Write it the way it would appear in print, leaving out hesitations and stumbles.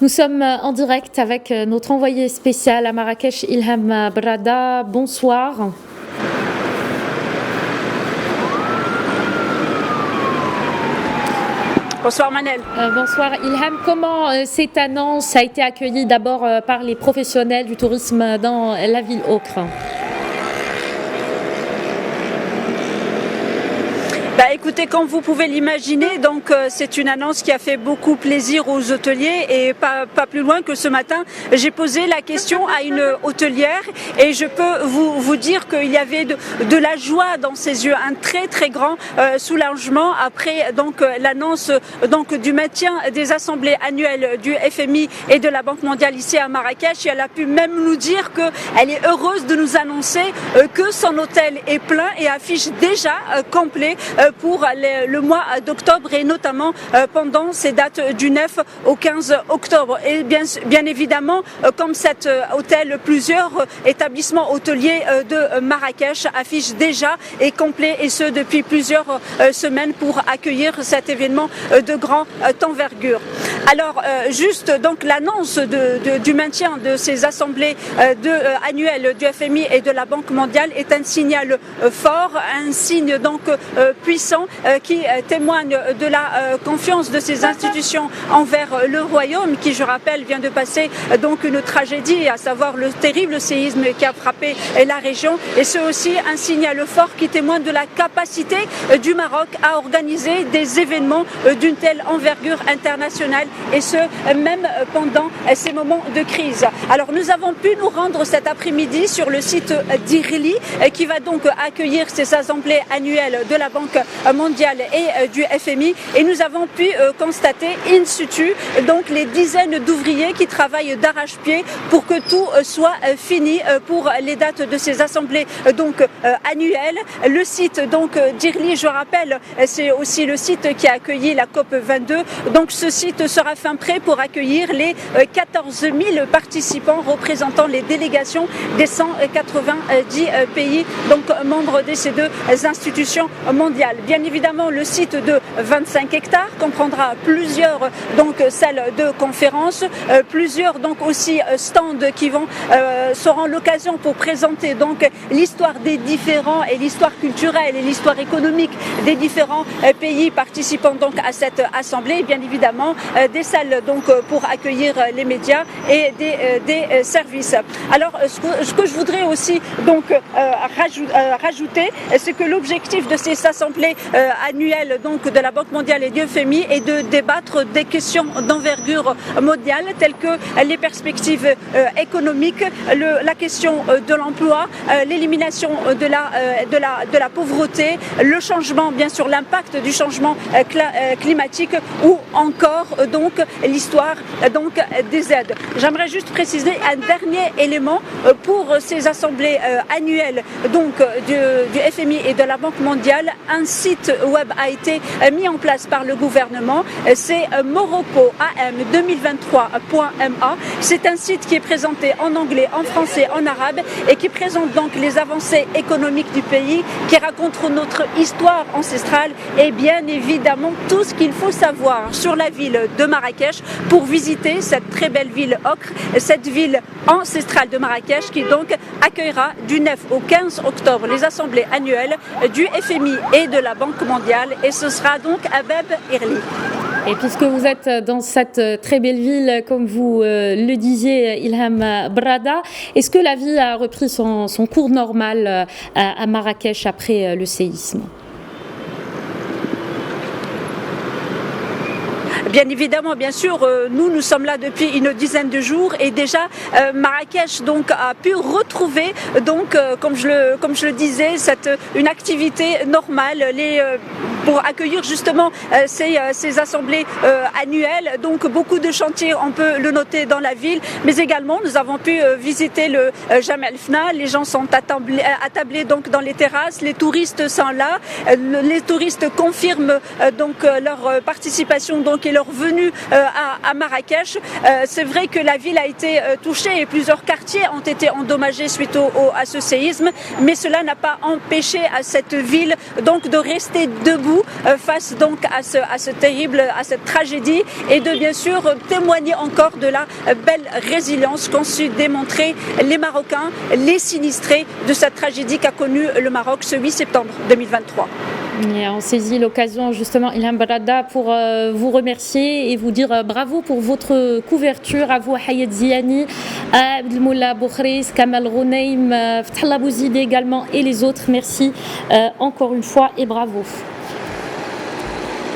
Nous sommes en direct avec notre envoyé spécial à Marrakech, Ilham Brada. Bonsoir. Bonsoir Manel. Bonsoir Ilham. Comment cette annonce a été accueillie d'abord par les professionnels du tourisme dans la ville Ocre? Écoutez, comme vous pouvez l'imaginer, donc c'est une annonce qui a fait beaucoup plaisir aux hôteliers et pas plus loin que ce matin, j'ai posé la question à une hôtelière et je peux vous dire qu'il y avait de la joie dans ses yeux, un très très grand soulagement après donc l'annonce donc du maintien des assemblées annuelles du FMI et de la Banque mondiale ici à Marrakech. Et elle a pu même nous dire qu'elle est heureuse de nous annoncer que son hôtel est plein et affiche déjà complet pour le mois d'octobre et notamment pendant ces dates du 9 au 15 octobre. Et bien évidemment, comme cet hôtel, plusieurs établissements hôteliers de Marrakech affichent déjà et complet et ce depuis plusieurs semaines pour accueillir cet événement de grande envergure. Alors juste donc l'annonce du maintien de ces assemblées annuelles du FMI et de la Banque mondiale est un signal fort, un signe donc puissant qui témoigne de la confiance de ces institutions envers le royaume qui, je rappelle, vient de passer donc une tragédie, à savoir le terrible séisme qui a frappé la région. Et c'est aussi un signal fort qui témoigne de la capacité du Maroc à organiser des événements d'une telle envergure internationale et ce, même pendant ces moments de crise. Alors nous avons pu nous rendre cet après-midi sur le site d'Irli qui va donc accueillir ces assemblées annuelles de la Banque mondiale et du FMI et nous avons pu constater in situ donc les dizaines d'ouvriers qui travaillent d'arrache-pied pour que tout soit fini pour les dates de ces assemblées donc annuelles. Le site donc d'Irli, je rappelle, c'est aussi le site qui a accueilli la COP 22. Donc ce site sera fin prêt pour accueillir les 14 000 participants représentant les délégations des 190 pays donc membres de ces deux institutions mondiales. Bien évidemment, le site de 25 hectares comprendra plusieurs donc salles de conférence, plusieurs donc aussi stands qui seront l'occasion pour présenter donc l'histoire des différents et l'histoire culturelle et l'histoire économique des différents pays participant donc à cette assemblée. Et bien évidemment, des salles donc pour accueillir les médias et des services. Alors, ce que je voudrais aussi donc rajouter, c'est que l'objectif de ces assemblées annuelles donc de la Banque mondiale et du FMI est de débattre des questions d'envergure mondiale telles que les perspectives économiques, la question de l'emploi, l'élimination de la pauvreté, le changement, bien sûr, l'impact du changement climatique ou encore donc l'histoire donc des aides. J'aimerais juste préciser un dernier élément pour ces assemblées annuelles donc du FMI et de la Banque mondiale. Un site web a été mis en place par le gouvernement, c'est moroccoam2023.ma. C'est un site qui est présenté en anglais, en français, en arabe et qui présente donc les avancées économiques du pays, qui raconte notre histoire ancestrale et bien évidemment tout ce qu'il faut savoir sur la ville de Marrakech pour visiter cette très belle ville Ocre, cette ville ancestrale de Marrakech qui donc accueillera du 9 au 15 octobre les assemblées annuelles du FMI et de la Banque mondiale et ce sera donc à Bab Irli. Et puisque vous êtes dans cette très belle ville, comme vous le disiez, Ilham Brada, est-ce que la vie a repris son cours normal à Marrakech après le séisme ? Bien évidemment, bien sûr, nous sommes là depuis une dizaine de jours et déjà Marrakech donc a pu retrouver donc comme je le disais une activité normale pour accueillir justement ces assemblées annuelles. Donc beaucoup de chantiers, on peut le noter dans la ville, mais également nous avons pu visiter le Jemaa el-Fna. Les gens sont attablés donc dans les terrasses, les touristes sont là, les touristes confirment donc leur participation donc et leur venue à Marrakech. C'est vrai que la ville a été touchée et plusieurs quartiers ont été endommagés suite à ce séisme, mais cela n'a pas empêché à cette ville donc de rester debout vous face donc à cette tragédie et de bien sûr témoigner encore de la belle résilience qu'ont su démontrer les Marocains, les sinistrés de cette tragédie qu'a connue le Maroc ce 8 septembre 2023. Et on saisit l'occasion justement, Ilham Brada, pour vous remercier et vous dire bravo pour votre couverture, à vous, Hayat Ziani, à Abdelmoula Boukhris, Kamal Rouneim, Fathallah Bouzide également et les autres. Merci encore une fois et bravo.